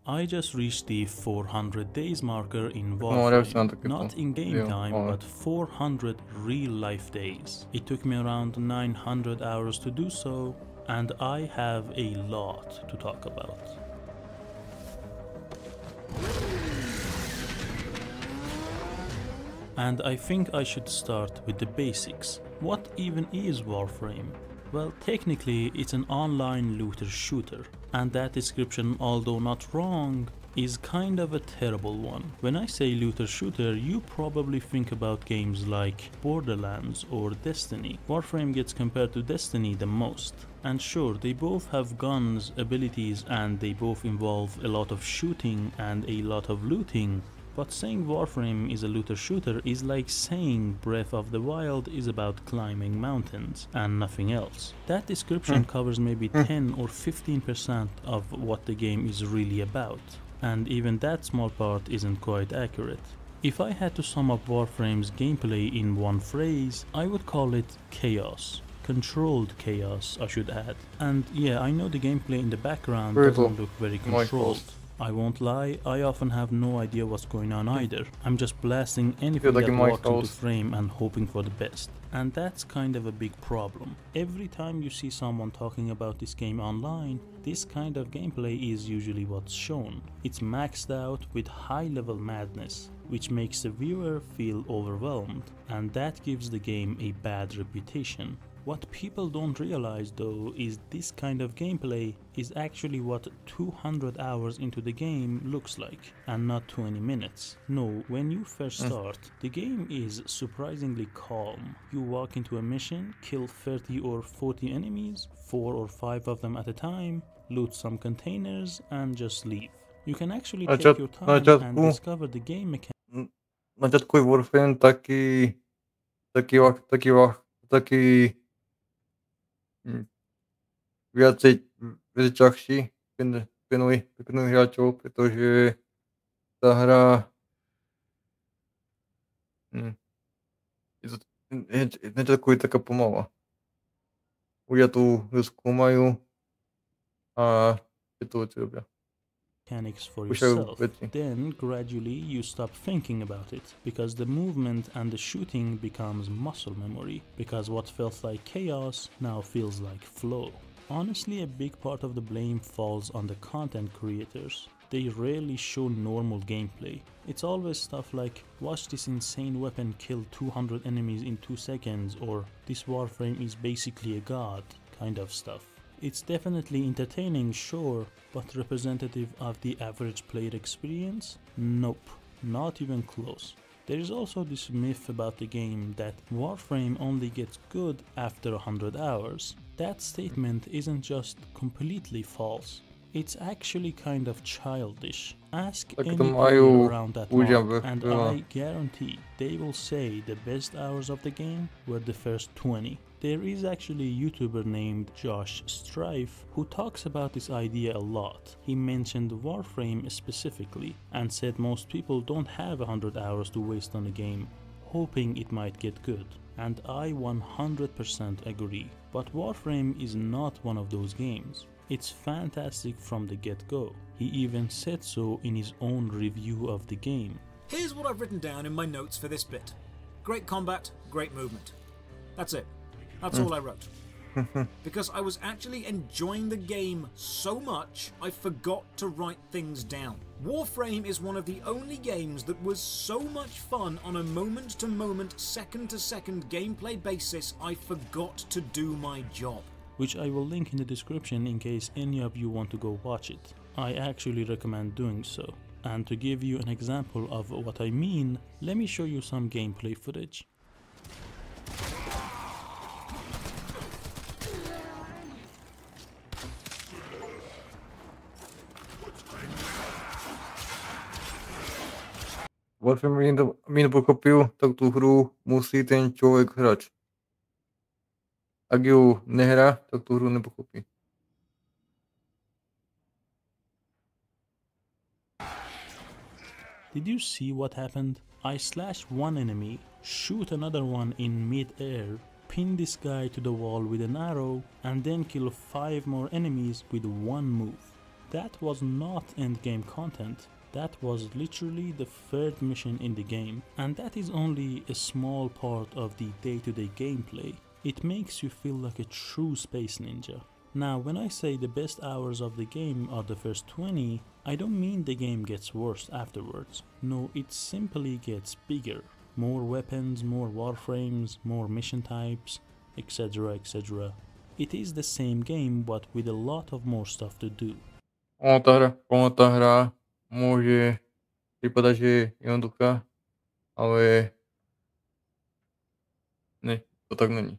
I just reached the 400 days marker in Warframe, not in game time, but 400 real life days. It took me around 900 hours to do so, and I have a lot to talk about. And I think I should start with the basics. What even is Warframe? Well, technically it's an online looter shooter, and that description, although not wrong, is kind of a terrible one. When I say looter shooter, you probably think about games like Borderlands or Destiny. Warframe gets compared to Destiny the most. And sure, they both have guns, abilities, and they both involve a lot of shooting and a lot of looting. But saying Warframe is a looter shooter is like saying Breath of the Wild is about climbing mountains and nothing else. That description covers maybe 10 or 15% of what the game is really about, and even that small part isn't quite accurate. If I had to sum up Warframe's gameplay in one phrase, I would call it chaos. Controlled chaos, I should add. And yeah, I know the gameplay in the background doesn't look very controlled. I won't lie, I often have no idea what's going on either. I'm just blasting anything that walks into frame and hoping for the best. And that's kind of a big problem. Every time you see someone talking about this game online, this kind of gameplay is usually what's shown. It's maxed out with high-level madness, which makes the viewer feel overwhelmed, and that gives the game a bad reputation. What people don't realize though is this kind of gameplay is actually what 200 hours into the game looks like, and not 20 minutes. No, when you first start, the game is surprisingly calm. You walk into a mission, kill 30 or 40 enemies, 4 or 5 of them at a time, loot some containers, and just leave. You can actually take your time and discover the game mechanics. Na začiatku je Warframe taký viacej ťažší pre nových hráčov, pretože tá hra na začiatku je taká pomalá. Ľudia tu skúmajú a tieto veci robia. Mechanics for yourself. Then gradually you stop thinking about it, because the movement and the shooting becomes muscle memory, because what felt like chaos now feels like flow. Honestly, a big part of the blame falls on the content creators. They rarely show normal gameplay. It's always stuff like, watch this insane weapon kill 200 enemies in 2 seconds, or this Warframe is basically a god, kind of stuff. It's definitely entertaining, sure, but representative of the average player experience? Nope, not even close. There is also this myth about the game that Warframe only gets good after 100 hours. That statement isn't just completely false. It's actually kind of childish. Ask any player around that mark, and I guarantee they will say the best hours of the game were the first 20. There is actually a YouTuber named Josh Strife who talks about this idea a lot. He mentioned Warframe specifically and said most people don't have 100 hours to waste on a game, hoping it might get good. And I 100% agree. But Warframe is not one of those games. It's fantastic from the get-go. He even said so in his own review of the game. Here's what I've written down in my notes for this bit. Great combat, great movement. That's it. That's all I wrote. Because I was actually enjoying the game so much, I forgot to write things down. Warframe is one of the only games that was so much fun on a moment-to-moment, second-to-second gameplay basis, I forgot to do my job. Which I will link in the description in case any of you want to go watch it. I actually recommend doing so. And to give you an example of what I mean, let me show you some gameplay footage. Warframe mi nepochopil, tak tú hru musí ten človek hrať. Ak ju nehrá, tak tú hru nepochopí. Did you see what happened? I slash one enemy, shoot another one in mid-air, pin this guy to the wall with an arrow, and then kill 5 more enemies with one move. That was not endgame content. That was literally the third mission in the game, and that is only a small part of the day-to-day gameplay. It makes you feel like a true space ninja. Now, when I say the best hours of the game are the first 20, I don't mean the game gets worse afterwards. No, it simply gets bigger. More weapons, more warframes, more mission types, etc, etc. It is the same game but with a lot of more stuff to do. Ono tá hra môže vypadať, že je jednoduchá, ale ne, to tak není.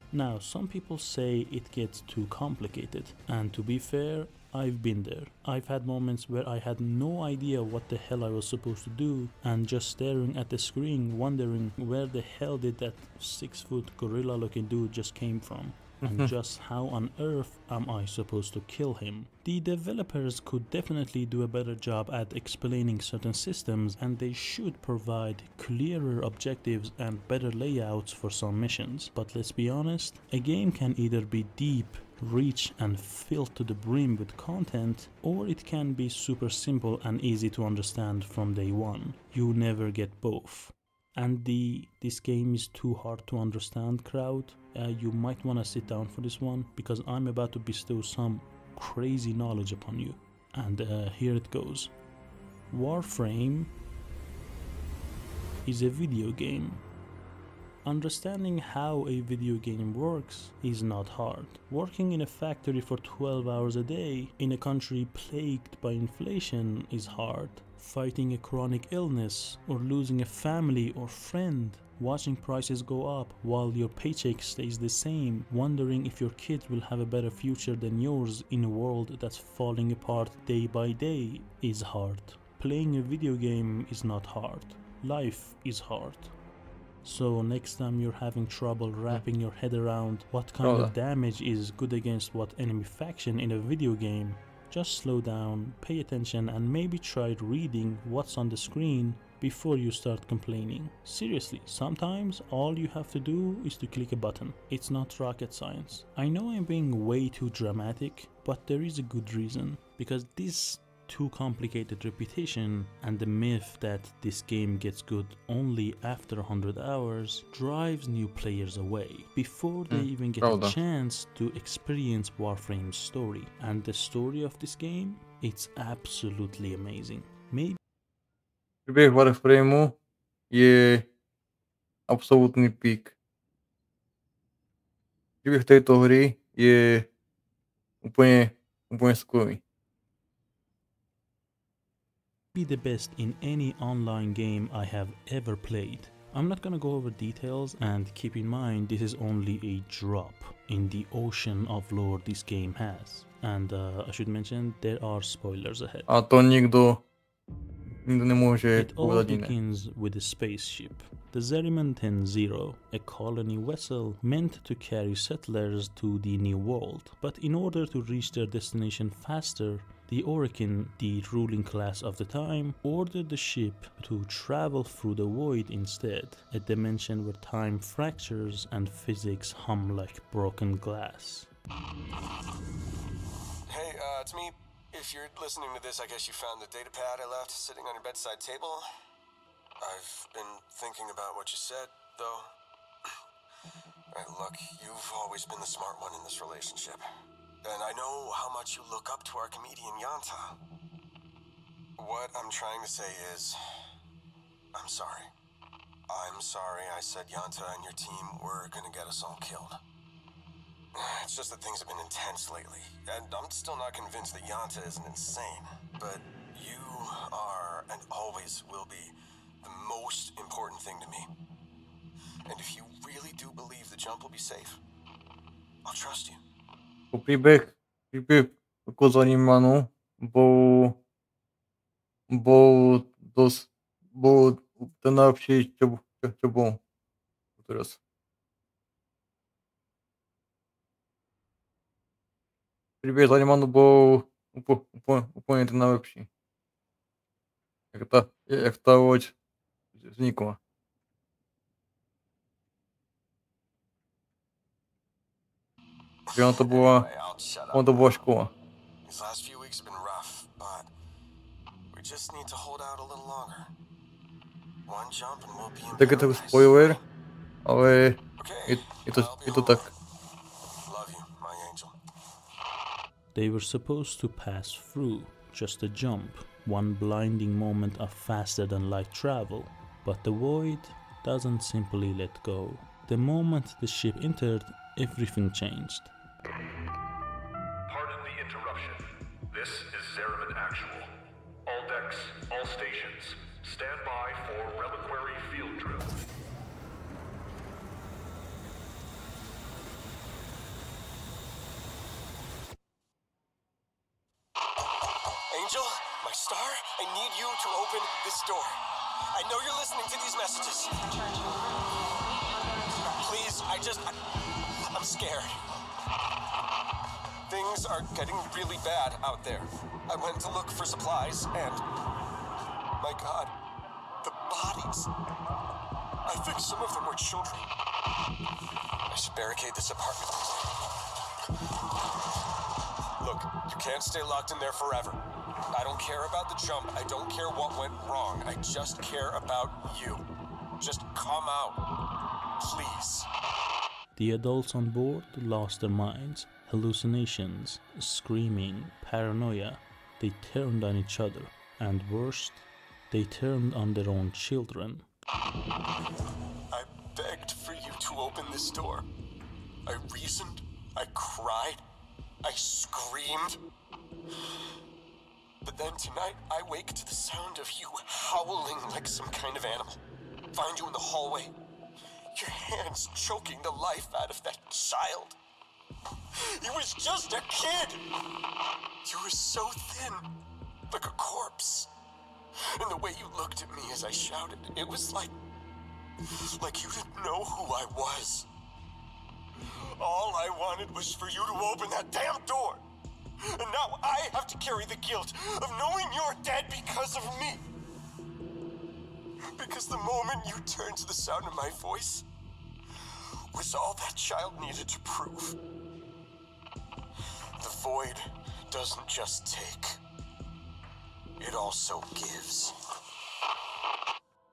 Now, some people say it gets too complicated, and to be fair, I've been there. I've had moments where I had no idea what the hell I was supposed to do, and just staring at the screen wondering where the hell did that 6-foot gorilla looking dude just came from. And just how on earth am I supposed to kill him? The developers could definitely do a better job at explaining certain systems, and they should provide clearer objectives and better layouts for some missions. But let's be honest, a game can either be deep, rich and filled to the brim with content, or it can be super simple and easy to understand from day one. You never get both. And this game is too hard to understand crowd, you might want to sit down for this one, because I'm about to bestow some crazy knowledge upon you. And here it goes. Warframe is a video game. Understanding how a video game works is not hard. Working in a factory for 12 hours a day in a country plagued by inflation is hard. Fighting a chronic illness or losing a family or friend, watching prices go up while your paycheck stays the same, wondering if your kids will have a better future than yours in a world that's falling apart day by day is hard. Playing a video game is not hard. Life is hard. So next time you're having trouble wrapping your head around what kind of damage is good against what enemy faction in a video game, just slow down, pay attention, and maybe try reading what's on the screen before you start complaining. Seriously, sometimes all you have to do is to click a button. It's not rocket science. I know I'm being way too dramatic, but there is a good reason. Because this too complicated reputation and the myth that this game gets good only after 100 hours drives new players away before they even get a chance to experience Warframe's story. And the story of this game, it's absolutely amazing. Maybe Príbeh Warframeu je absolútny pík. Príbeh tejto hry je úplne skvelý. Be the best in any online game I have ever played. I'm not gonna go over details, and keep in mind this is only a drop in the ocean of lore this game has. And I should mention there are spoilers ahead. A to nikto nemôže It all povedať iné. begins with a spaceship. The Zeriman 10-0, a colony vessel meant to carry settlers to the New World. But in order to reach their destination faster, the Orokin, the ruling class of the time, ordered the ship to travel through the void instead, a dimension where time fractures and physics hum like broken glass. Hey, it's me. If you're listening to this, I guess you found the datapad I left sitting on your bedside table. I've been thinking about what you said, though. Right, look, you've always been the smart one in this relationship. And I know how much you look up to our comedian Yanta. What I'm trying to say is, I'm sorry. I'm sorry I said Yanta and your team were gonna get us all killed. It's just that things have been intense lately, and I'm still not convinced that Yanta isn't insane. But you are, and always will be, the most important thing to me. And if you really do believe the jump will be safe, I'll trust you. Príbeh ako za ním áno, bol ten najlepší, čo bol teraz. Príbeh za ním áno bol úplne ten najlepší. Jak tá loď vznikla. Ono to bola škola. These last few weeks have been rough, but we just need to hold out a little longer. One jump and we'll be in Tak je to paradise. spoiler, ale Okay, je to tak. Love you, my angel. They were supposed to pass through, just a jump, one blinding moment of faster than light travel. But the void doesn't simply let go. The moment the ship entered, everything changed. Pardon the interruption. This is Zeraman Actual. All decks, all stations, stand by for reliquary field drill. Angel, my star, I need you to open this door. I know you're listening to these messages. Please, I'm scared. Things are getting really bad out there. I went to look for supplies and, my God, the bodies. I think some of them were children. I should barricade this apartment. Look, you can't stay locked in there forever. I don't care about the jump. I don't care what went wrong. I just care about you. Just come out. Please. The adults on board lost their minds. Hallucinations, screaming, paranoia. They turned on each other. And worst, they turned on their own children. I begged for you to open this door. I reasoned. I cried. I screamed. But then tonight, I wake to the sound of you howling like some kind of animal. Find you in the hallway. Your hands choking the life out of that child. He was just a kid. You were so thin, like a corpse. And the way you looked at me as I shouted, it was like you didn't know who I was. All I wanted was for you to open that damn door. And now I have to carry the guilt of knowing you're dead because of me. Because the moment you turned to the sound of my voice was all that child needed to prove. The void doesn't just take, it also gives.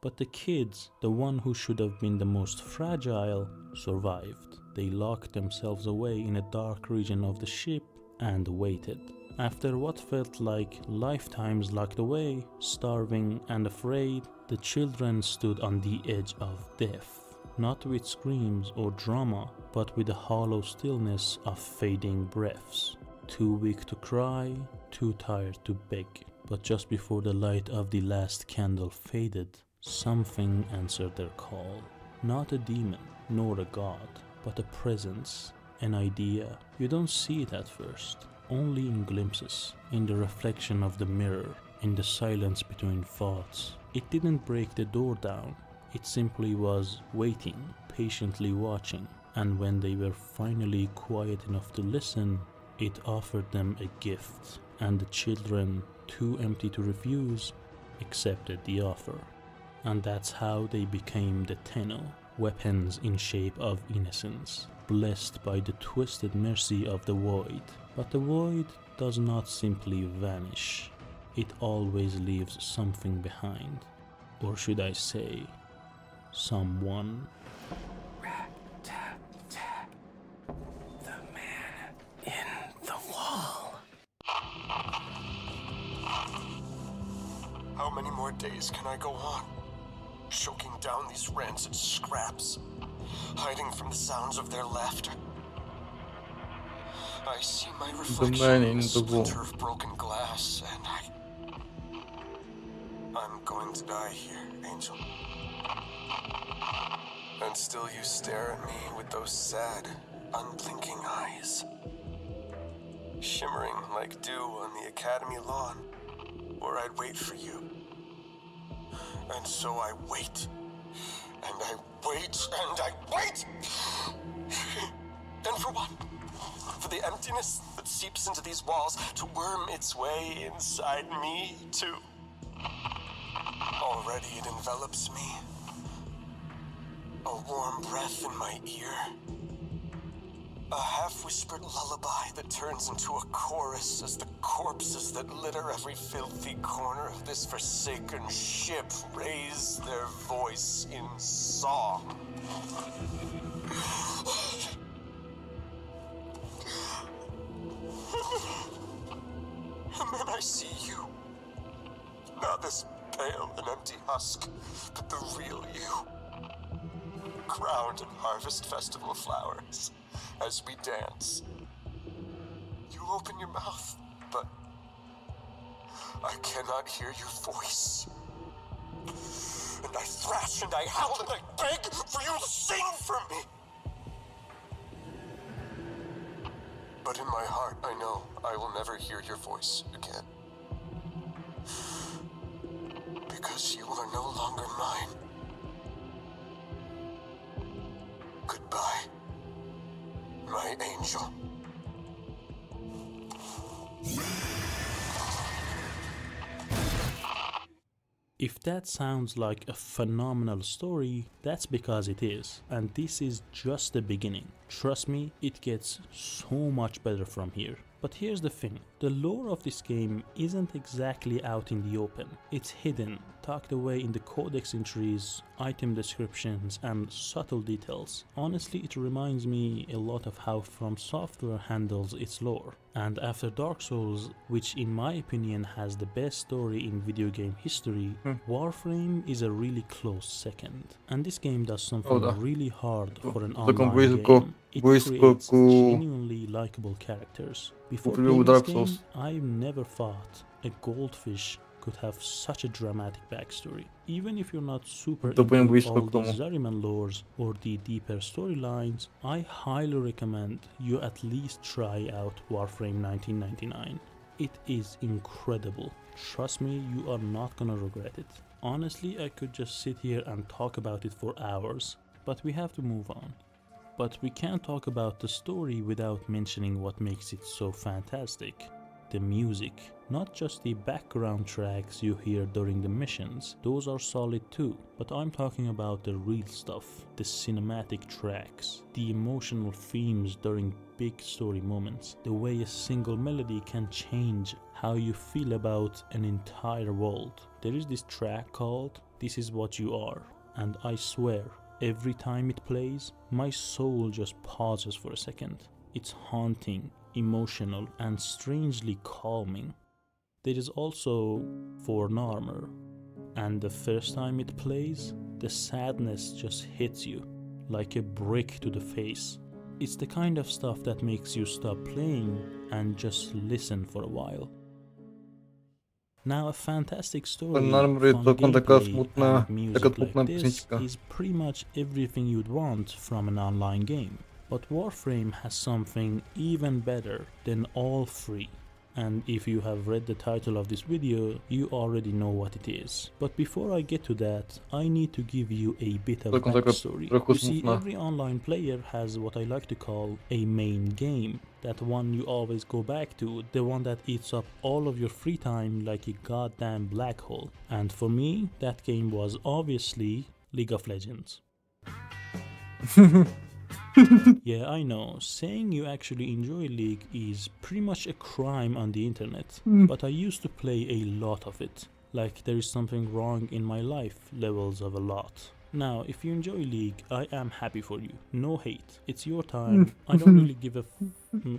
But the kids, the one who should have been the most fragile, survived. They locked themselves away in a dark region of the ship and waited. After what felt like lifetimes locked away, starving and afraid, the children stood on the edge of death. Not with screams or drama, but with the hollow stillness of fading breaths. Too weak to cry, too tired to beg. But just before the light of the last candle faded, something answered their call. Not a demon, nor a god, but a presence, an idea. You don't see it at first, only in glimpses, in the reflection of the mirror, in the silence between thoughts. It didn't break the door down, it simply was waiting, patiently watching, and when they were finally quiet enough to listen, it offered them a gift, and the children, too empty to refuse, accepted the offer. And that's how they became the Tenno, weapons in shape of innocence, blessed by the twisted mercy of the void. But the void does not simply vanish, it always leaves something behind. Or should I say, someone. Rat-tat-tat. The man in the wall. How many more days can I go on? Choking down these rancid scraps, hiding from the sounds of their laughter. I see my reflection in the splinter of broken glass, and I'm going to die here, Angel. And still you stare at me with those sad, unblinking eyes. Shimmering like dew on the academy lawn, where I'd wait for you. And so I wait, and I wait, and I wait! And for what? For the emptiness that seeps into these walls to worm its way inside me, too. Already it envelops me. A warm breath in my ear. A half-whispered lullaby that turns into a chorus as the corpses that litter every filthy corner of this forsaken ship raise their voice in song. And then I see you. Not this pale and empty husk, but the real you. Crowned in Harvest Festival flowers. As we dance, you open your mouth, but I cannot hear your voice. And I thrash and I howl and I beg for you to sing for me. But in my heart, I know I will never hear your voice again. Because you are no longer mine. Goodbye. My angel. If that sounds like a phenomenal story, that's because it is. And this is just the beginning. Trust me, it gets so much better from here. But here's the thing, the lore of this game isn't exactly out in the open. It's hidden, tucked away in the codex entries, item descriptions, and subtle details. Honestly, it reminds me a lot of how From Software handles its lore. And after Dark Souls, which in my opinion has the best story in video game history, Warframe is a really close second. And this game does something really hard for an online game. It creates genuinely likable characters. Before playing this game, I've never thought a goldfish could have such a dramatic backstory. Even if you're not super into all the Zariman lores or the deeper storylines, I highly recommend you at least try out Warframe 1999. It is incredible. Trust me, you are not gonna regret it. Honestly, I could just sit here and talk about it for hours, but we have to move on. But we can't talk about the story without mentioning what makes it so fantastic. The music. Not just the background tracks you hear during the missions, those are solid too, but I'm talking about the real stuff, the cinematic tracks, the emotional themes during big story moments, the way a single melody can change how you feel about an entire world. There is this track called This Is What You Are, and I swear, every time it plays, my soul just pauses for a second. It's haunting, emotional, and strangely calming. There is also For Armor, and the first time it plays, the sadness just hits you like a brick to the face. It's the kind of stuff that makes you stop playing and just listen for a while. Now a fantastic story, fun gameplay, and music like this is pretty much everything you'd want from an online game. But Warframe has something even better than all three. And if you have read the title of this video, you already know what it is. But before I get to that, I need to give you a bit of backstory. You see, every online player has what I like to call a main game. That one you always go back to, the one that eats up all of your free time like a goddamn black hole. And for me, that game was obviously League of Legends. Yeah, I know, saying you actually enjoy League is pretty much a crime on the internet, but I used to play a lot of it. Like there is something wrong in my life levels of a lot. Now, if you enjoy League, I am happy for you. No hate. It's your time. I don't really give a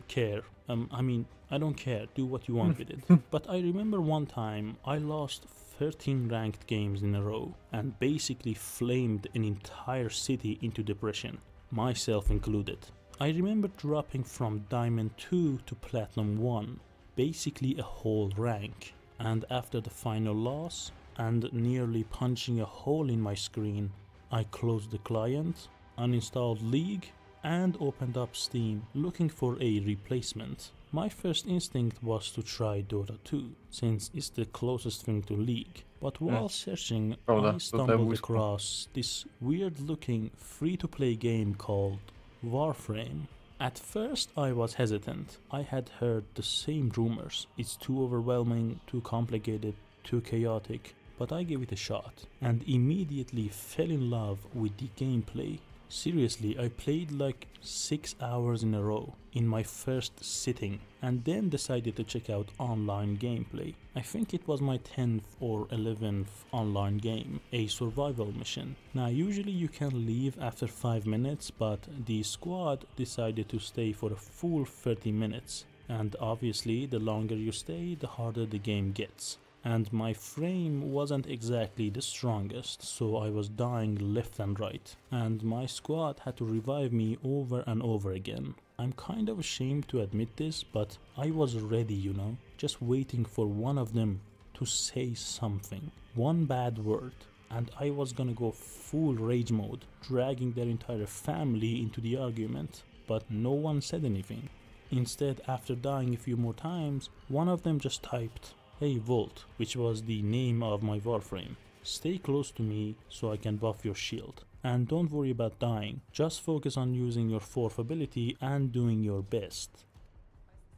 care. I don't care. Do what you want with it. But I remember one time I lost 13 ranked games in a row and basically flamed an entire city into depression, myself included. I remember dropping from Diamond 2 to Platinum 1, basically a whole rank. And after the final loss, and nearly punching a hole in my screen, I closed the client, uninstalled League, and opened up Steam looking for a replacement. My first instinct was to try Dota 2, since it's the closest thing to League. But while searching, I stumbled across this weird looking free-to-play game called Warframe. At first I was hesitant. I had heard the same rumors. It's too overwhelming, too complicated, too chaotic. But I gave it a shot and immediately fell in love with the gameplay. Seriously, I played like 6 hours in a row in my first sitting and then decided to check out online gameplay. I think it was my 10th or 11th online game, a survival mission. Now usually you can leave after 5 minutes, but the squad decided to stay for a full 30 minutes. And obviously the longer you stay, the harder the game gets. And my frame wasn't exactly the strongest, so I was dying left and right, and my squad had to revive me over and over again. I'm kind of ashamed to admit this, but I was ready, you know, just waiting for one of them to say something, one bad word, and I was gonna go full rage mode, dragging their entire family into the argument, but no one said anything. Instead, after dying a few more times, one of them just typed, "Hey Volt," which was the name of my Warframe. "Stay close to me so I can buff your shield. And don't worry about dying, just focus on using your 4th ability and doing your best."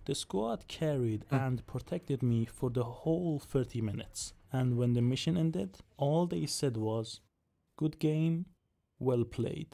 The squad carried and protected me for the whole 30 minutes. And when the mission ended, all they said was, "Good game, well played."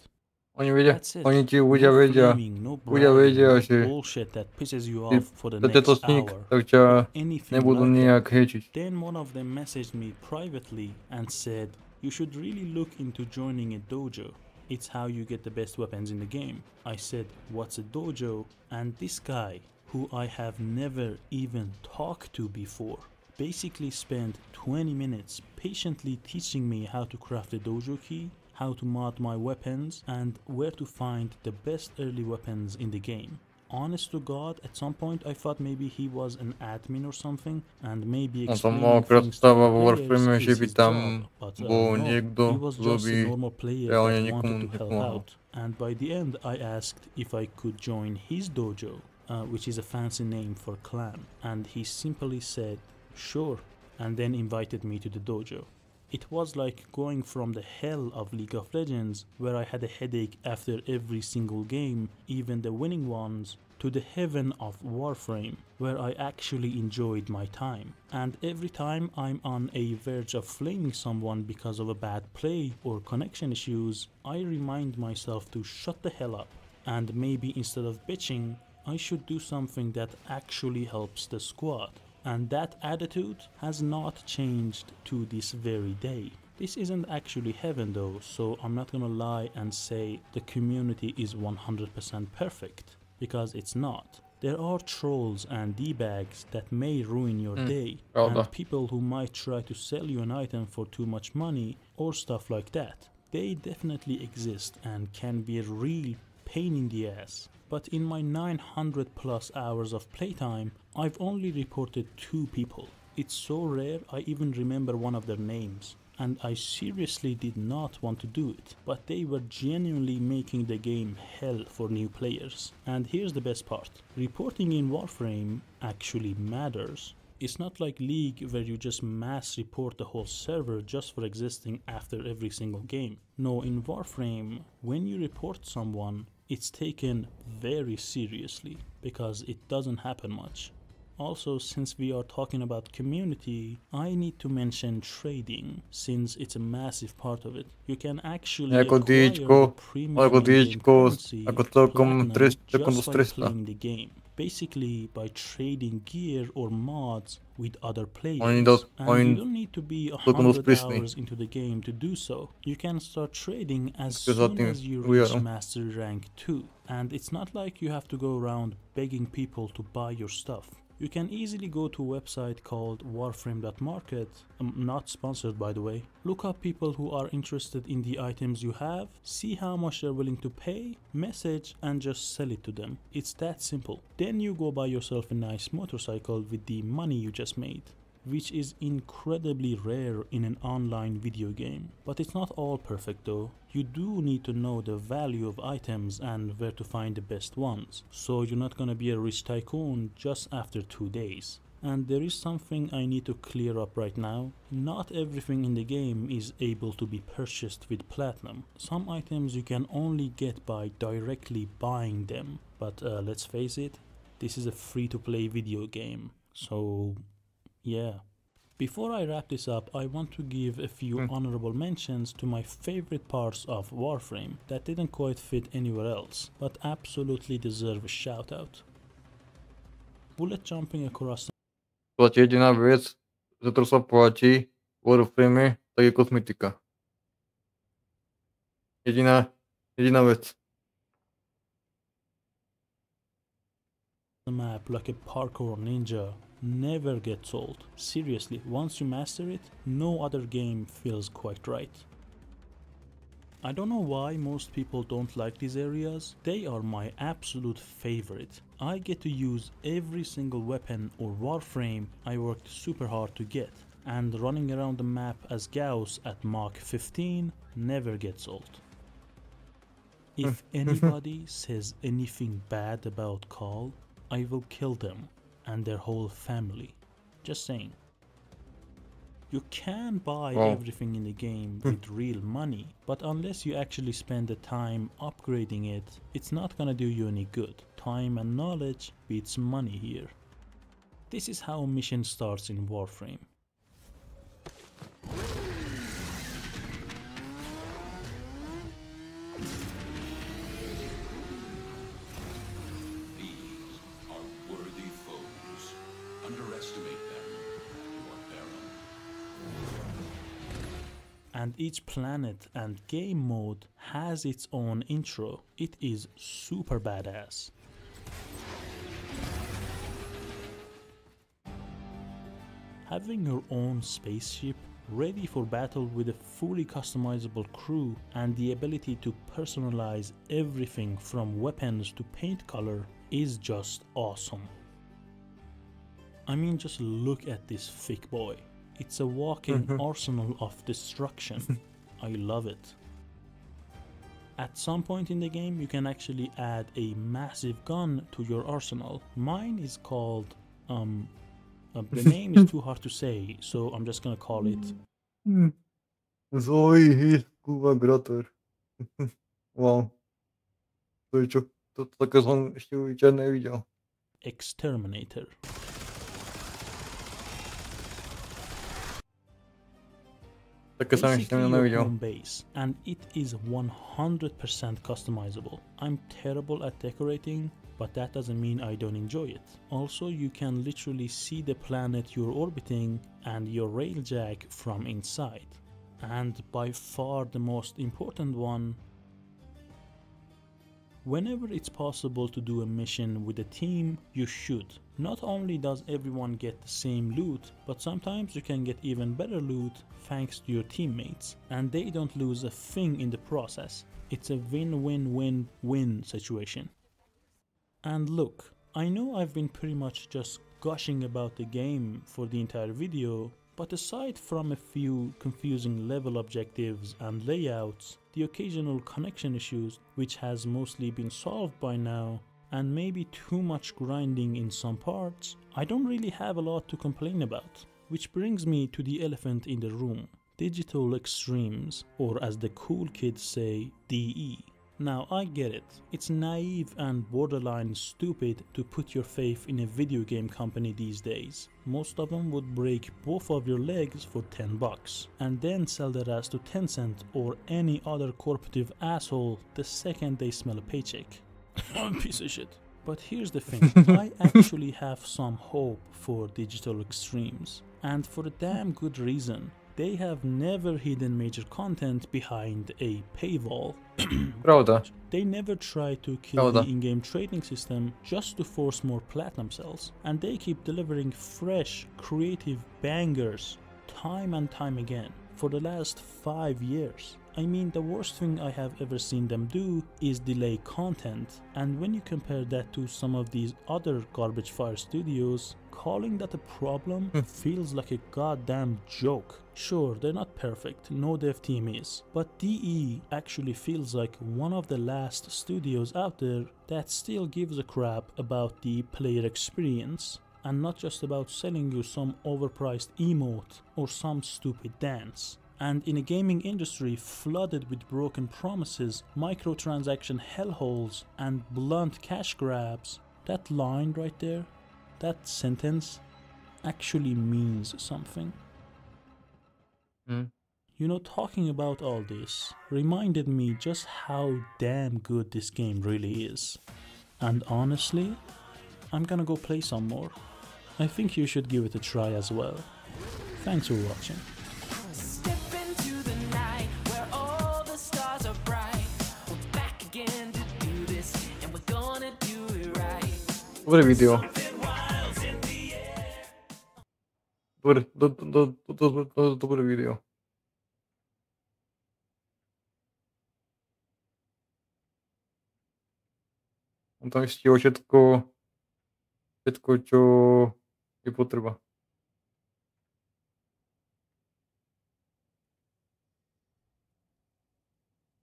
That's it. Oni ti No ľudia vedia, flaming, no ľudia bragging, vedia, no že bullshit that pisses you ty off for the tento next sník, hour. tak ťa or anything nebudú like that. nejak hečiť. Then one of them messaged me privately and said, "You should really look into joining a dojo. It's how you get the best weapons in the game." I said, "What's a dojo?" And this guy, who I have never even talked to before, basically spent 20 minutes patiently teaching me how to craft a dojo key, how to mod my weapons, and where to find the best early weapons in the game. Honest to God, at some point I thought maybe he was an admin or something, and maybe On som explaining mal things to predstava the vo Warframe, players že is by his tam job, but bol no, niekto, he was kto just by a normal player reálne that nikomu wanted to help nepomohol. out. And by the end I asked if I could join his dojo, which is a fancy name for clan, and he simply said, "Sure," and then invited me to the dojo. It was like going from the hell of League of Legends, where I had a headache after every single game, even the winning ones, to the heaven of Warframe, where I actually enjoyed my time. And every time I'm on a verge of flaming someone because of a bad play or connection issues, I remind myself to shut the hell up, and maybe instead of bitching, I should do something that actually helps the squad. And that attitude has not changed to this very day. This isn't actually heaven though, so I'm not gonna lie and say the community is 100% perfect, because it's not. There are trolls and D-bags that may ruin your day, Pravda. and people who might try to sell you an item for too much money or stuff like that. They definitely exist and can be a real pain in the ass. But in my 900 plus hours of playtime, I've only reported 2 people. It's so rare I even remember one of their names. And I seriously did not want to do it, but they were genuinely making the game hell for new players. And here's the best part. Reporting in Warframe actually matters. It's not like League where you just mass report the whole server just for existing after every single game. No, in Warframe, when you report someone, it's taken very seriously, because it doesn't happen much. Also, since we are talking about community, I need to mention trading, since it's a massive part of it. You can actually Ako acquire DHko, the premium alebo in-game DHko, currency, ako celkom platinum, celkom just dosť by trestná. playing the game. Basically by trading gear or mods with other players. Oni And you don't need to be celkom 100 dosť prísni. hours into the game to do so. You can start trading as Because soon tým as you huja, reach no. Master Rank 2. And it's not like you have to go around begging people to buy your stuff. You can easily go to a website called warframe.market, not sponsored by the way. Look up people who are interested in the items you have, see how much they're willing to pay, message, and just sell it to them. It's that simple. Then you go buy yourself a nice motorcycle with the money you just made, which is incredibly rare in an online video game. But it's not all perfect though. You do need to know the value of items and where to find the best ones, so you're not gonna be a rich tycoon just after 2 days. And there is something I need to clear up right now. Not everything in the game is able to be purchased with platinum. Some items you can only get by directly buying them. But let's face it, this is a free-to-play video game, so yeah. Before I wrap this up, I want to give a few honorable mentions to my favorite parts of Warframe that didn't quite fit anywhere else, but absolutely deserve a shout out. Bullet jumping across Platí jediná vec, za ktorú sa platí v Warframe, tak je kosmetika. Jediná vec. the map like a parkour ninja never gets old. Seriously, once you master it, no other game feels quite right. I don't know why most people don't like these areas. They are my absolute favorite. I get to use every single weapon or warframe I worked super hard to get, and running around the map as Gauss at Mach 15 never gets old. If anybody says anything bad about Call, I will kill them and their whole family. Just saying. You can buy everything in the game with real money, but unless you actually spend the time upgrading it, it's not gonna do you any good. Time and knowledge beats money here. This is how mission starts in Warframe. And each planet and game mode has its own intro. It is super badass. Having your own spaceship ready for battle with a fully customizable crew and the ability to personalize everything from weapons to paint color is just awesome. I mean, just look at this thick boy. It's a walking arsenal of destruction. I love it. At some point in the game, you can actually add a massive gun to your arsenal. Mine is called, the name is too hard to say, so I'm just gonna call it... Wow. To také som ešte nevidel. Exterminator. Basically your home base, and it is 100% customizable. I'm terrible at decorating, but that doesn't mean I don't enjoy it. Also, you can literally see the planet you're orbiting and your railjack from inside. And by far the most important one, whenever it's possible to do a mission with a team, you should. Not only does everyone get the same loot, but sometimes you can get even better loot thanks to your teammates, and they don't lose a thing in the process. It's a win-win-win-win situation. And look, I know I've been pretty much just gushing about the game for the entire video, but aside from a few confusing level objectives and layouts, the occasional connection issues, which has mostly been solved by now, and maybe too much grinding in some parts, I don't really have a lot to complain about. Which brings me to the elephant in the room, digital extremes, or as the cool kids say, DE. Now I get it, it's naive and borderline stupid to put your faith in a video game company these days. Most of them would break both of your legs for $10 and then sell their ass to Tencent or any other corporative asshole the second they smell a paycheck. Piece of shit. But here's the thing, I actually have some hope for digital extremes, and for a damn good reason. They have never hidden major content behind a paywall. Pravda. They never try to kill the in-game trading system just to force more platinum cells, and they keep delivering fresh, creative bangers time and time again for the last 5 years. I mean, the worst thing I have ever seen them do is delay content, and when you compare that to some of these other garbage fire studios, calling that a problem feels like a goddamn joke. Sure, they're not perfect, no dev team is, but DE actually feels like one of the last studios out there that still gives a crap about the player experience, and not just about selling you some overpriced emote or some stupid dance. And in a gaming industry flooded with broken promises, microtransaction hellholes, and blunt cash grabs, that line right there, that sentence, actually means something. You know, talking about all this reminded me just how damn good this game really is. And honestly, I'm gonna go play some more. I think you should give it a try as well. Thanks for watching. Step into the night where all the stars are bright. We're back again to do this, and we're gonna do it right. Dobre video. Dobre video. On tam stiahol všetko, čo je potreba.